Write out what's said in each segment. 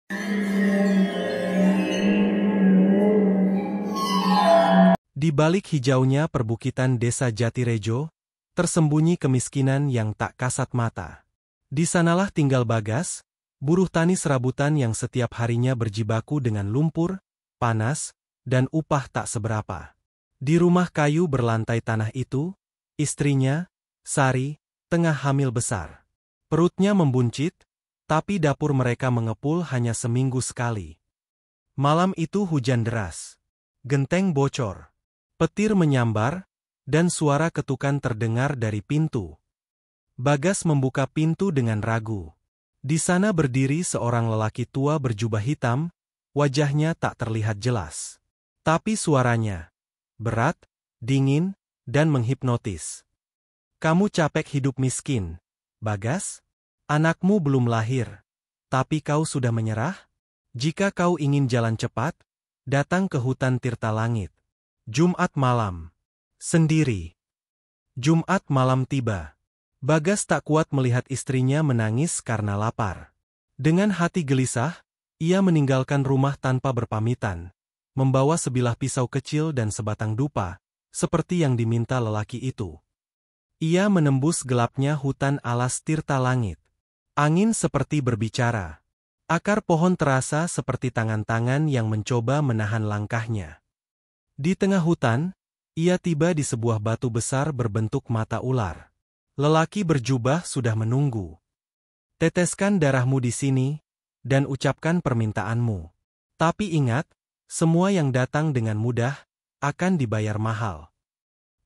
Di balik hijaunya perbukitan desa Jatirejo, tersembunyi kemiskinan yang tak kasat mata. Di sanalah tinggal Bagas, buruh tani serabutan yang setiap harinya berjibaku dengan lumpur, panas, dan upah tak seberapa. Di rumah kayu berlantai tanah itu, istrinya, Sari, tengah hamil besar. Perutnya membuncit, tapi dapur mereka mengepul hanya seminggu sekali. Malam itu hujan deras. Genteng bocor. Petir menyambar, dan suara ketukan terdengar dari pintu. Bagas membuka pintu dengan ragu. Di sana berdiri seorang lelaki tua berjubah hitam, wajahnya tak terlihat jelas. Tapi suaranya berat, dingin, dan menghipnotis. "Kamu capek hidup miskin, Bagas? Anakmu belum lahir, tapi kau sudah menyerah? Jika kau ingin jalan cepat, datang ke hutan Tirta Langit." Jumat malam. Sendiri. Jumat malam tiba. Bagas tak kuat melihat istrinya menangis karena lapar. Dengan hati gelisah, ia meninggalkan rumah tanpa berpamitan, membawa sebilah pisau kecil dan sebatang dupa, seperti yang diminta lelaki itu. Ia menembus gelapnya hutan alas Tirta Langit. Angin seperti berbicara. Akar pohon terasa seperti tangan-tangan yang mencoba menahan langkahnya. Di tengah hutan, ia tiba di sebuah batu besar berbentuk mata ular. Lelaki berjubah sudah menunggu. "Teteskan darahmu di sini, dan ucapkan permintaanmu. Tapi ingat, semua yang datang dengan mudah, akan dibayar mahal."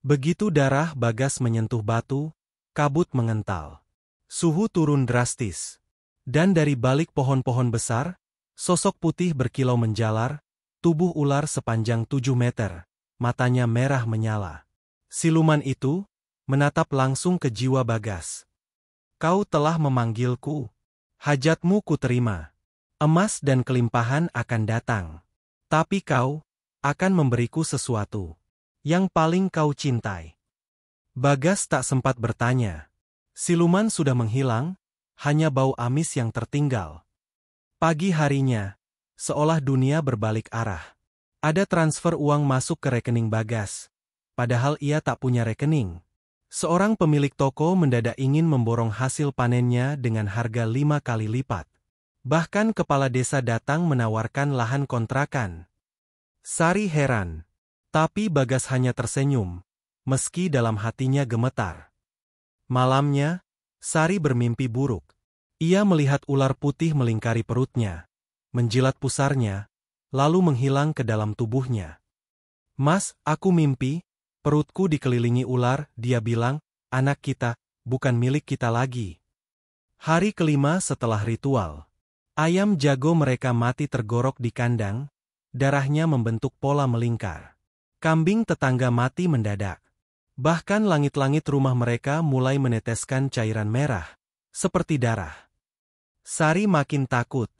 Begitu darah Bagas menyentuh batu, kabut mengental. Suhu turun drastis. Dan dari balik pohon-pohon besar, sosok putih berkilau menjalar, tubuh ular sepanjang 7 meter, matanya merah menyala. Siluman itu menatap langsung ke jiwa Bagas. "Kau telah memanggilku. Hajatmu kuterima. Emas dan kelimpahan akan datang. Tapi kau akan memberiku sesuatu yang paling kau cintai." Bagas tak sempat bertanya. Siluman sudah menghilang, hanya bau amis yang tertinggal. Pagi harinya, seolah dunia berbalik arah. Ada transfer uang masuk ke rekening Bagas, padahal ia tak punya rekening. Seorang pemilik toko mendadak ingin memborong hasil panennya dengan harga 5 kali lipat. Bahkan kepala desa datang menawarkan lahan kontrakan. Sari heran. Tapi Bagas hanya tersenyum, meski dalam hatinya gemetar. Malamnya, Sari bermimpi buruk. Ia melihat ular putih melingkari perutnya, menjilat pusarnya, lalu menghilang ke dalam tubuhnya. "Mas, aku mimpi, perutku dikelilingi ular," dia bilang, "anak kita, bukan milik kita lagi." Hari kelima setelah ritual. Ayam jago mereka mati tergorok di kandang, darahnya membentuk pola melingkar. Kambing tetangga mati mendadak. Bahkan langit-langit rumah mereka mulai meneteskan cairan merah, seperti darah. Sari makin takut.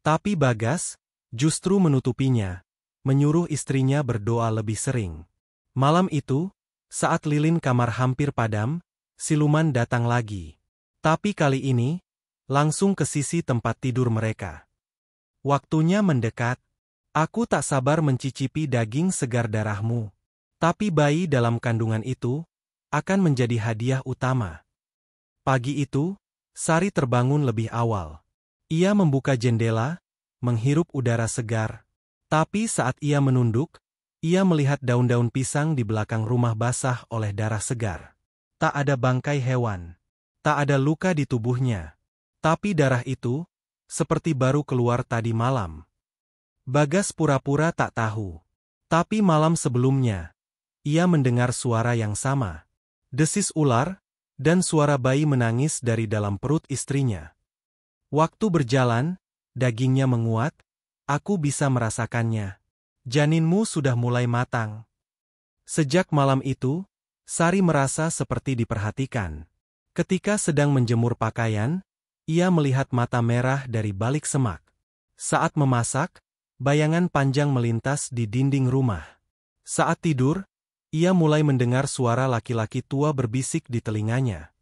Tapi Bagas justru menutupinya, menyuruh istrinya berdoa lebih sering. Malam itu, saat lilin kamar hampir padam, siluman datang lagi. Tapi kali ini, langsung ke sisi tempat tidur mereka. "Waktunya mendekat. Aku tak sabar mencicipi daging segar darahmu. Tapi bayi dalam kandungan itu akan menjadi hadiah utama." Pagi itu, Sari terbangun lebih awal. Ia membuka jendela, menghirup udara segar. Tapi saat ia menunduk, ia melihat daun-daun pisang di belakang rumah basah oleh darah segar. Tak ada bangkai hewan. Tak ada luka di tubuhnya. Tapi darah itu, seperti baru keluar tadi malam. Bagas pura-pura tak tahu. Tapi malam sebelumnya, ia mendengar suara yang sama. Desis ular, dan suara bayi menangis dari dalam perut istrinya. Waktu berjalan, dagingnya menguat, "Aku bisa merasakannya. Janinmu sudah mulai matang." Sejak malam itu, Sari merasa seperti diperhatikan. Ketika sedang menjemur pakaian, ia melihat mata merah dari balik semak. Saat memasak, bayangan panjang melintas di dinding rumah. Saat tidur, ia mulai mendengar suara laki-laki tua berbisik di telinganya.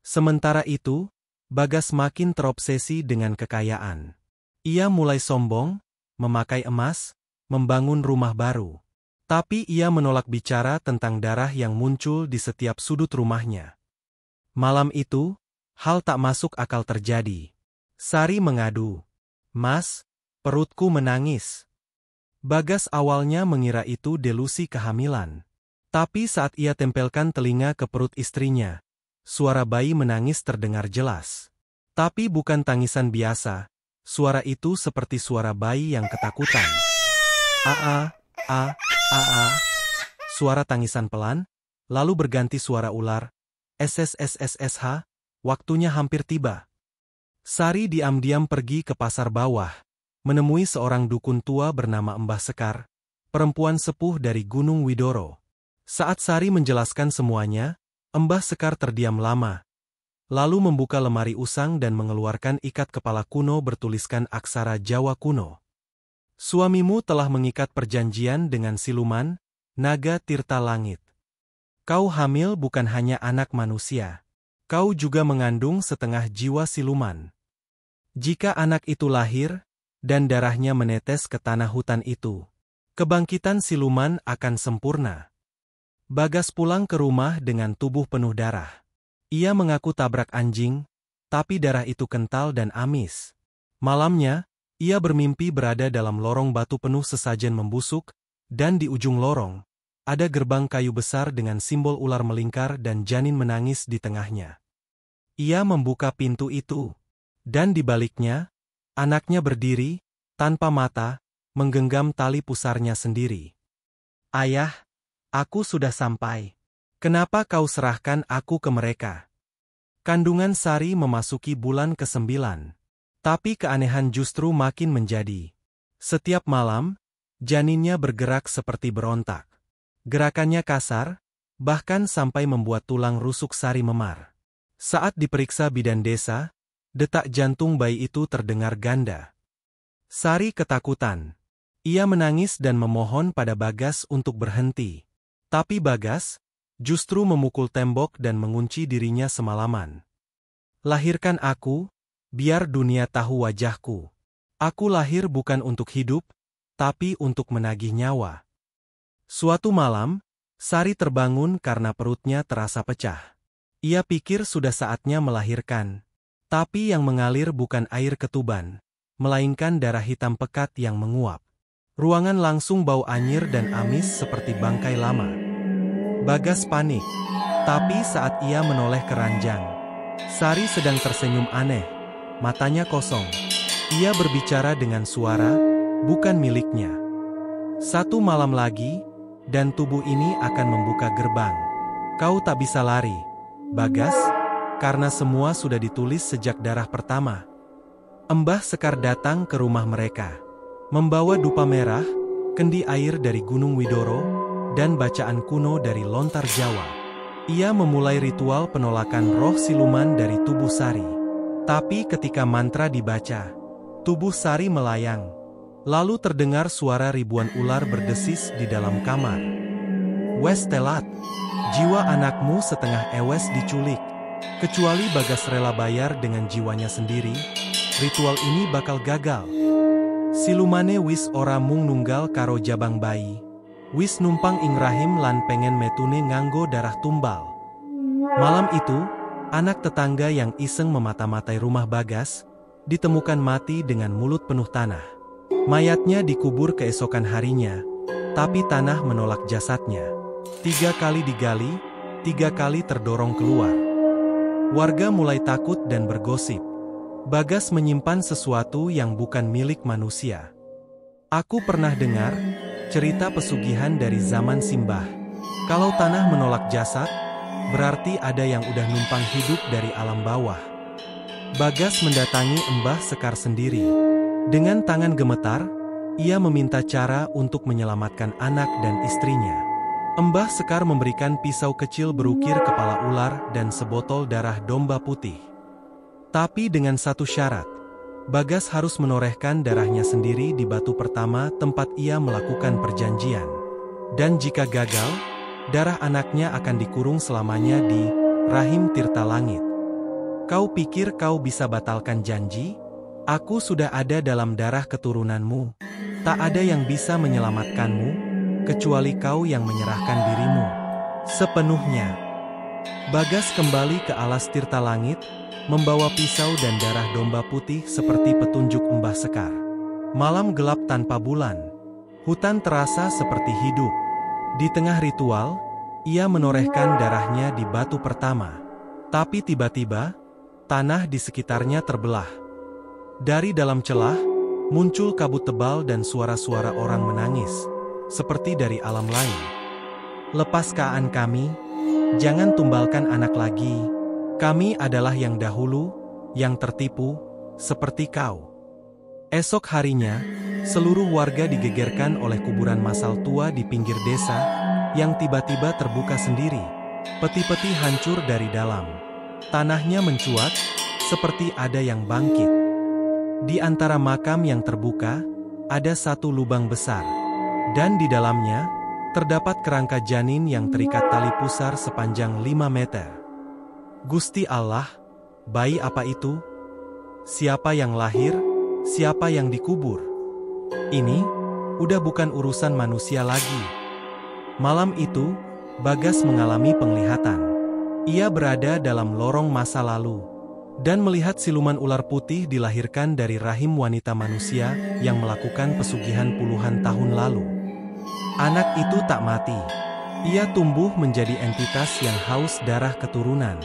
Sementara itu, Bagas makin terobsesi dengan kekayaan. Ia mulai sombong, memakai emas, membangun rumah baru. Tapi ia menolak bicara tentang darah yang muncul di setiap sudut rumahnya. Malam itu, hal tak masuk akal terjadi. Sari mengadu. "Mas, perutku menangis." Bagas awalnya mengira itu delusi kehamilan. Tapi saat ia tempelkan telinga ke perut istrinya, suara bayi menangis terdengar jelas. Tapi bukan tangisan biasa, suara itu seperti suara bayi yang ketakutan. "Aa, a, a." Suara tangisan pelan, lalu berganti suara ular. "SSSSSH, waktunya hampir tiba." Sari diam-diam pergi ke pasar bawah, menemui seorang dukun tua bernama Mbah Sekar, perempuan sepuh dari Gunung Widoro. Saat Sari menjelaskan semuanya, Mbah Sekar terdiam lama, lalu membuka lemari usang dan mengeluarkan ikat kepala kuno bertuliskan aksara Jawa kuno. "Suamimu telah mengikat perjanjian dengan siluman, naga tirta langit. Kau hamil bukan hanya anak manusia. Kau juga mengandung setengah jiwa siluman. Jika anak itu lahir, dan darahnya menetes ke tanah hutan itu, kebangkitan siluman akan sempurna." Bagas pulang ke rumah dengan tubuh penuh darah. Ia mengaku tabrak anjing, tapi darah itu kental dan amis. Malamnya, ia bermimpi berada dalam lorong batu penuh sesajen membusuk, dan di ujung lorong, ada gerbang kayu besar dengan simbol ular melingkar dan janin menangis di tengahnya. Ia membuka pintu itu, dan di baliknya, anaknya berdiri, tanpa mata, menggenggam tali pusarnya sendiri. "Ayah, aku sudah sampai. Kenapa kau serahkan aku ke mereka?" Kandungan Sari memasuki bulan ke-9. Tapi keanehan justru makin menjadi. Setiap malam, janinnya bergerak seperti berontak. Gerakannya kasar, bahkan sampai membuat tulang rusuk Sari memar. Saat diperiksa bidan desa, detak jantung bayi itu terdengar ganda. Sari ketakutan. Ia menangis dan memohon pada Bagas untuk berhenti. Tapi Bagas justru memukul tembok dan mengunci dirinya semalaman. "Lahirkan aku, biar dunia tahu wajahku. Aku lahir bukan untuk hidup, tapi untuk menagih nyawa." Suatu malam, Sari terbangun karena perutnya terasa pecah. Ia pikir sudah saatnya melahirkan. Tapi yang mengalir bukan air ketuban, melainkan darah hitam pekat yang menguap. Ruangan langsung bau anyir dan amis seperti bangkai lama. Bagas panik. Tapi saat ia menoleh ke ranjang, Sari sedang tersenyum aneh, matanya kosong. Ia berbicara dengan suara, bukan miliknya. "Satu malam lagi, dan tubuh ini akan membuka gerbang. Kau tak bisa lari, Bagas, karena semua sudah ditulis sejak darah pertama." Mbah Sekar datang ke rumah mereka, membawa dupa merah, kendi air dari Gunung Widoro, dan bacaan kuno dari lontar Jawa. Ia memulai ritual penolakan roh siluman dari tubuh Sari. Tapi ketika mantra dibaca, tubuh Sari melayang. Lalu terdengar suara ribuan ular berdesis di dalam kamar. "Wes telat, jiwa anakmu setengah ewes diculik. Kecuali Bagas rela bayar dengan jiwanya sendiri, ritual ini bakal gagal. Silumane wis ora mung nunggal karo jabang bayi, wis numpang ing rahim lan pengen metune nganggo darah tumbal." Malam itu, anak tetangga yang iseng memata-matai rumah Bagas, ditemukan mati dengan mulut penuh tanah. Mayatnya dikubur keesokan harinya, tapi tanah menolak jasadnya. 3 kali digali, 3 kali terdorong keluar. Warga mulai takut dan bergosip. Bagas menyimpan sesuatu yang bukan milik manusia. "Aku pernah dengar cerita pesugihan dari zaman Simbah. Kalau tanah menolak jasad, berarti ada yang udah numpang hidup dari alam bawah." Bagas mendatangi Mbah Sekar sendiri. Dengan tangan gemetar, ia meminta cara untuk menyelamatkan anak dan istrinya. Mbah Sekar memberikan pisau kecil berukir kepala ular dan sebotol darah domba putih. Tapi dengan satu syarat, Bagas harus menorehkan darahnya sendiri di batu pertama tempat ia melakukan perjanjian. Dan jika gagal, darah anaknya akan dikurung selamanya di rahim tirta langit. "Kau pikir kau bisa batalkan janji?" Aku sudah ada dalam darah keturunanmu. Tak ada yang bisa menyelamatkanmu, kecuali kau yang menyerahkan dirimu sepenuhnya. Bagas kembali ke alas tirta langit, membawa pisau dan darah domba putih seperti petunjuk Mbah Sekar. Malam gelap tanpa bulan. Hutan terasa seperti hidup. Di tengah ritual, ia menorehkan darahnya di batu pertama. Tapi tiba-tiba, tanah di sekitarnya terbelah. Dari dalam celah, muncul kabut tebal dan suara-suara orang menangis, seperti dari alam lain. Lepaskan kami, jangan tumbalkan anak lagi. Kami adalah yang dahulu, yang tertipu, seperti kau. Esok harinya, seluruh warga digegerkan oleh kuburan massal tua di pinggir desa, yang tiba-tiba terbuka sendiri. Peti-peti hancur dari dalam. Tanahnya mencuat, seperti ada yang bangkit. Di antara makam yang terbuka, ada satu lubang besar. Dan di dalamnya, terdapat kerangka janin yang terikat tali pusar sepanjang 5 meter. Gusti Allah, bayi apa itu? Siapa yang lahir? Siapa yang dikubur? Ini, udah bukan urusan manusia lagi. Malam itu, Bagas mengalami penglihatan. Ia berada dalam lorong masa lalu, dan melihat siluman ular putih dilahirkan dari rahim wanita manusia yang melakukan pesugihan puluhan tahun lalu. Anak itu tak mati. Ia tumbuh menjadi entitas yang haus darah keturunan.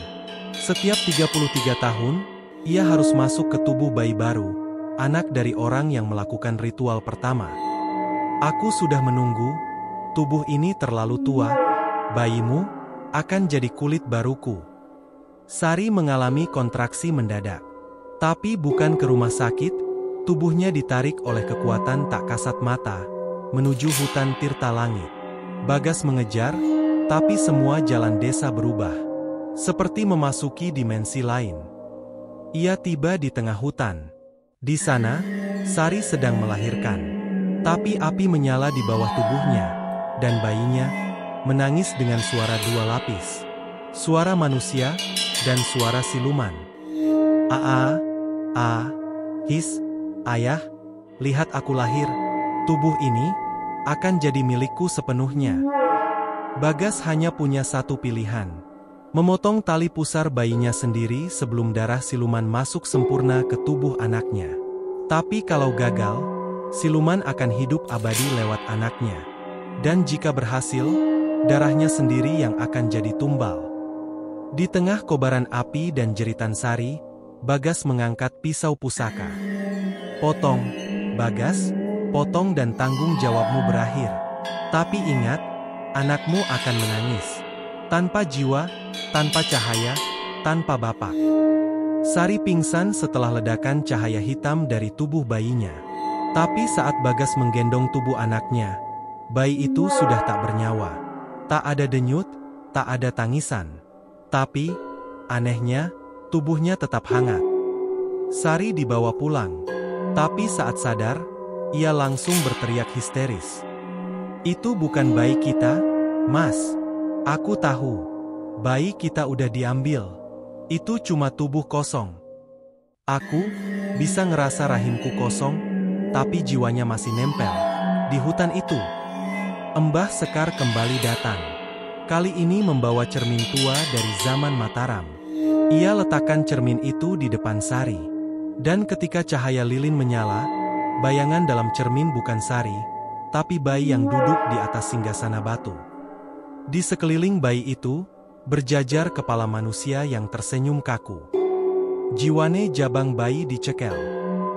Setiap 33 tahun, ia harus masuk ke tubuh bayi baru, anak dari orang yang melakukan ritual pertama. Aku sudah menunggu, tubuh ini terlalu tua, bayimu akan jadi kulit baruku. Sari mengalami kontraksi mendadak. Tapi bukan ke rumah sakit, tubuhnya ditarik oleh kekuatan tak kasat mata, menuju hutan tirta langit. Bagas mengejar, tapi semua jalan desa berubah. Seperti memasuki dimensi lain. Ia tiba di tengah hutan. Di sana, Sari sedang melahirkan. Tapi api menyala di bawah tubuhnya, dan bayinya menangis dengan suara dua lapis. Suara manusia, dan suara siluman. His, ayah, lihat aku lahir. Tubuh ini akan jadi milikku sepenuhnya. Bagas hanya punya satu pilihan. Memotong tali pusar bayinya sendiri sebelum darah siluman masuk sempurna ke tubuh anaknya. Tapi kalau gagal, siluman akan hidup abadi lewat anaknya. Dan jika berhasil, darahnya sendiri yang akan jadi tumbal. Di tengah kobaran api dan jeritan Sari, Bagas mengangkat pisau pusaka. Potong, Bagas, potong dan tanggung jawabmu berakhir. Tapi ingat, anakmu akan menangis. Tanpa jiwa, tanpa cahaya, tanpa bapak. Sari pingsan setelah ledakan cahaya hitam dari tubuh bayinya. Tapi saat Bagas menggendong tubuh anaknya, bayi itu sudah tak bernyawa. Tak ada denyut, tak ada tangisan. Tapi, anehnya, tubuhnya tetap hangat. Sari dibawa pulang. Tapi saat sadar, ia langsung berteriak histeris. Itu bukan bayi kita, Mas. Aku tahu. Bayi kita udah diambil. Itu cuma tubuh kosong. Aku bisa ngerasa rahimku kosong, tapi jiwanya masih nempel. Di hutan itu, Mbah Sekar kembali datang. Kali ini membawa cermin tua dari zaman Mataram. Ia letakkan cermin itu di depan Sari. Dan ketika cahaya lilin menyala, bayangan dalam cermin bukan Sari, tapi bayi yang duduk di atas singgasana batu. Di sekeliling bayi itu, berjajar kepala manusia yang tersenyum kaku. Jiwane jabang bayi dicekel.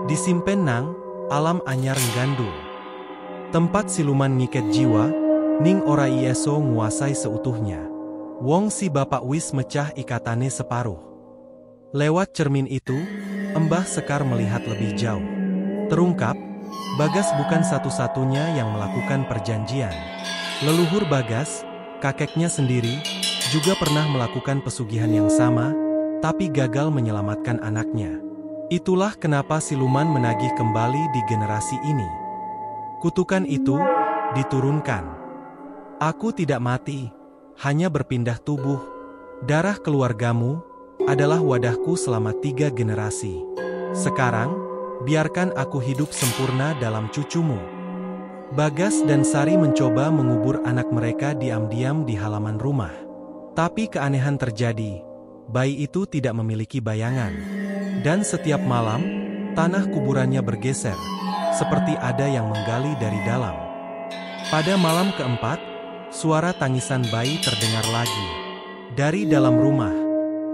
Disimpen nang, alam anyar nggandul. Tempat siluman ngiket jiwa, ning ora ieso nguasai seutuhnya. Wong si bapak wis mecah ikatane separuh. Lewat cermin itu, Mbah Sekar melihat lebih jauh. Terungkap, Bagas bukan satu-satunya yang melakukan perjanjian. Leluhur Bagas, kakeknya sendiri, juga pernah melakukan pesugihan yang sama, tapi gagal menyelamatkan anaknya. Itulah kenapa siluman menagih kembali di generasi ini. Kutukan itu diturunkan. Aku tidak mati, hanya berpindah tubuh. Darah keluargamu adalah wadahku selama 3 generasi. Sekarang, biarkan aku hidup sempurna dalam cucumu." Bagas dan Sari mencoba mengubur anak mereka diam-diam di halaman rumah. Tapi keanehan terjadi, bayi itu tidak memiliki bayangan. Dan setiap malam, tanah kuburannya bergeser, seperti ada yang menggali dari dalam. Pada malam keempat, suara tangisan bayi terdengar lagi dari dalam rumah,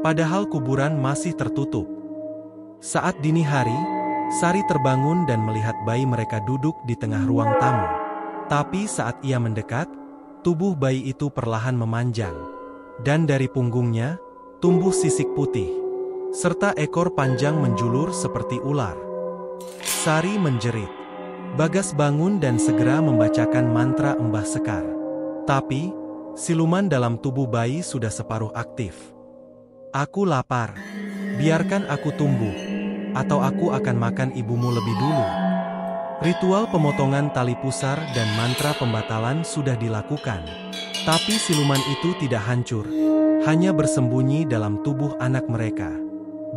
padahal kuburan masih tertutup. Saat dini hari, Sari terbangun dan melihat bayi mereka duduk di tengah ruang tamu. Tapi saat ia mendekat, tubuh bayi itu perlahan memanjang. Dan dari punggungnya, tumbuh sisik putih, serta ekor panjang menjulur seperti ular. Sari menjerit. Bagas bangun dan segera membacakan mantra Embah Sekar. Tapi, siluman dalam tubuh bayi sudah separuh aktif. "Aku lapar. Biarkan aku tumbuh, atau aku akan makan ibumu lebih dulu." Ritual pemotongan tali pusar dan mantra pembatalan sudah dilakukan. Tapi siluman itu tidak hancur, hanya bersembunyi dalam tubuh anak mereka.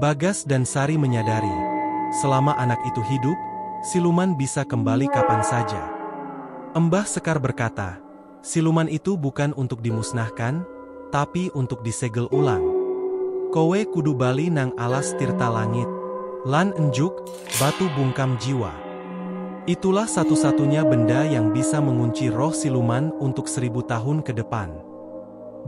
Bagas dan Sari menyadari, selama anak itu hidup, siluman bisa kembali kapan saja. Embah Sekar berkata, siluman itu bukan untuk dimusnahkan, tapi untuk disegel ulang. "Kowe kudu bali nang alas tirta langit, lan enjuk, batu bungkam jiwa." Itulah satu-satunya benda yang bisa mengunci roh siluman untuk 1000 tahun ke depan.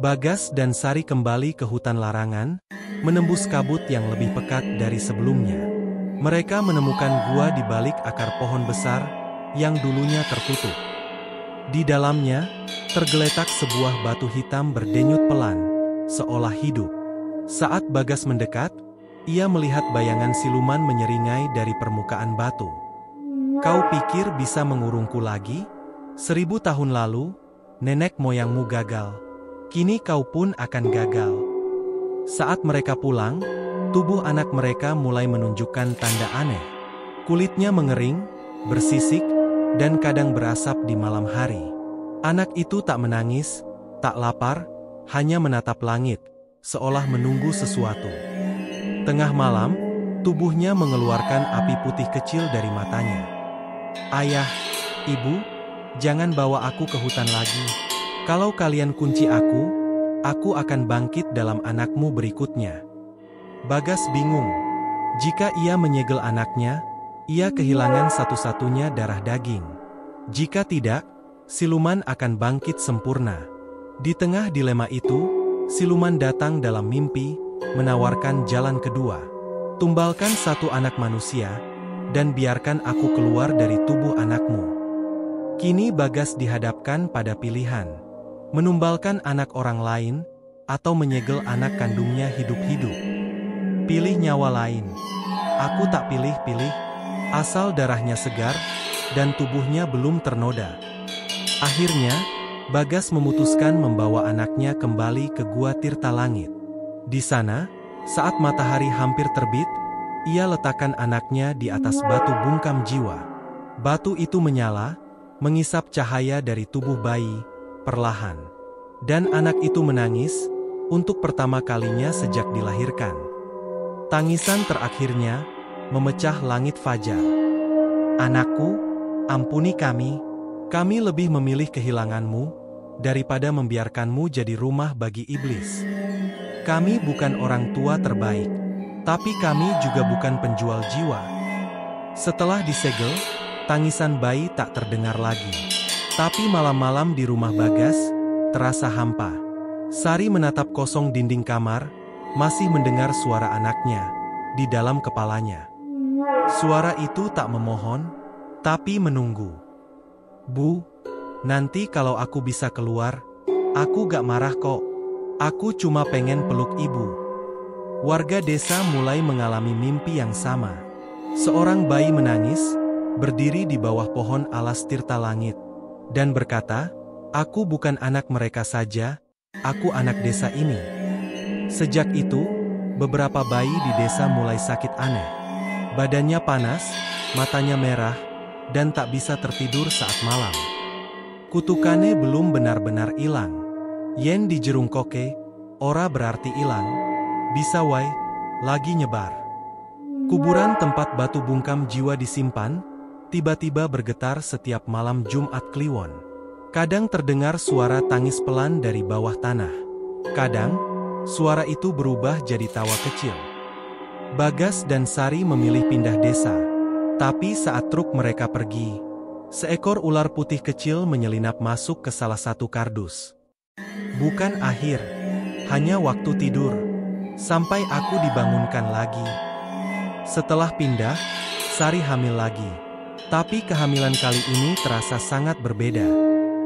Bagas dan Sari kembali ke hutan larangan, menembus kabut yang lebih pekat dari sebelumnya. Mereka menemukan gua di balik akar pohon besar yang dulunya tertutup. Di dalamnya, tergeletak sebuah batu hitam berdenyut pelan, seolah hidup. Saat Bagas mendekat, ia melihat bayangan siluman menyeringai dari permukaan batu. "Kau pikir bisa mengurungku lagi? 1000 tahun lalu, nenek moyangmu gagal. Kini kau pun akan gagal." Saat mereka pulang, tubuh anak mereka mulai menunjukkan tanda aneh. Kulitnya mengering, bersisik, dan kadang berasap di malam hari. Anak itu tak menangis, tak lapar, hanya menatap langit, seolah menunggu sesuatu. Tengah malam, tubuhnya mengeluarkan api putih kecil dari matanya. "Ayah, Ibu, jangan bawa aku ke hutan lagi. Kalau kalian kunci aku akan bangkit dalam anakmu berikutnya." Bagas bingung. Jika ia menyegel anaknya, ia kehilangan satu-satunya darah daging. Jika tidak, siluman akan bangkit sempurna. Di tengah dilema itu, siluman datang dalam mimpi, menawarkan jalan kedua. "Tumbalkan satu anak manusia, dan biarkan aku keluar dari tubuh anakmu." Kini Bagas dihadapkan pada pilihan. Menumbalkan anak orang lain, atau menyegel anak kandungnya hidup-hidup. Pilih nyawa lain. Aku tak pilih-pilih, asal darahnya segar, dan tubuhnya belum ternoda. Akhirnya, Bagas memutuskan membawa anaknya kembali ke Gua Tirta Langit. Di sana, saat matahari hampir terbit, ia letakkan anaknya di atas batu bungkam jiwa. Batu itu menyala, mengisap cahaya dari tubuh bayi, perlahan. Dan anak itu menangis, untuk pertama kalinya sejak dilahirkan. Tangisan terakhirnya, memecah langit fajar. "Anakku, ampuni kami lebih memilih kehilanganmu, daripada membiarkanmu jadi rumah bagi iblis. Kami bukan orang tua terbaik, tapi kami juga bukan penjual jiwa." Setelah disegel, tangisan bayi tak terdengar lagi. Tapi malam-malam di rumah Bagas, terasa hampa. Sari menatap kosong dinding kamar, masih mendengar suara anaknya, di dalam kepalanya. Suara itu tak memohon, tapi menunggu. "Bu, nanti kalau aku bisa keluar, aku gak marah kok. Aku cuma pengen peluk ibu." Warga desa mulai mengalami mimpi yang sama. Seorang bayi menangis, berdiri di bawah pohon alas tirta langit, dan berkata, "Aku bukan anak mereka saja, aku anak desa ini." Sejak itu, beberapa bayi di desa mulai sakit aneh. Badannya panas, matanya merah, dan tak bisa tertidur saat malam. Kutukannya belum benar-benar hilang. Yen dijerungkoke, ora berarti hilang, bisa wae, lagi nyebar. Kuburan tempat batu bungkam jiwa disimpan, tiba-tiba bergetar setiap malam Jumat Kliwon. Kadang terdengar suara tangis pelan dari bawah tanah. Kadang, suara itu berubah jadi tawa kecil. Bagas dan Sari memilih pindah desa. Tapi saat truk mereka pergi, seekor ular putih kecil menyelinap masuk ke salah satu kardus. Bukan akhir, hanya waktu tidur, sampai aku dibangunkan lagi. Setelah pindah, Sari hamil lagi. Tapi kehamilan kali ini terasa sangat berbeda.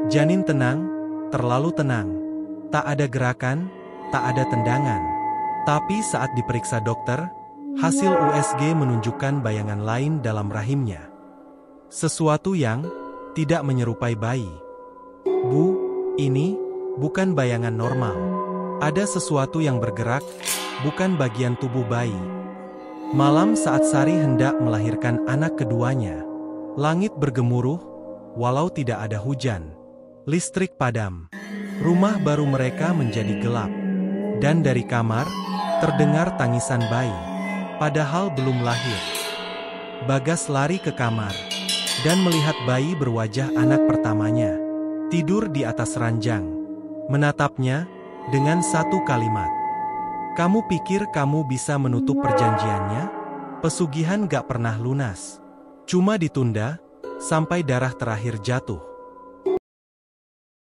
Janin tenang, terlalu tenang. Tak ada gerakan, tak ada tendangan. Tapi saat diperiksa dokter, hasil USG menunjukkan bayangan lain dalam rahimnya. Sesuatu yang tidak menyerupai bayi. Bu, ini bukan bayangan normal. Ada sesuatu yang bergerak, bukan bagian tubuh bayi. Malam saat Sari hendak melahirkan anak keduanya, langit bergemuruh, walau tidak ada hujan. Listrik padam. Rumah baru mereka menjadi gelap. Dan dari kamar, terdengar tangisan bayi. Padahal belum lahir. Bagas lari ke kamar dan melihat bayi berwajah anak pertamanya. Tidur di atas ranjang. Menatapnya dengan satu kalimat. Kamu pikir kamu bisa menutup perjanjiannya? Pesugihan gak pernah lunas. Cuma ditunda, sampai darah terakhir jatuh.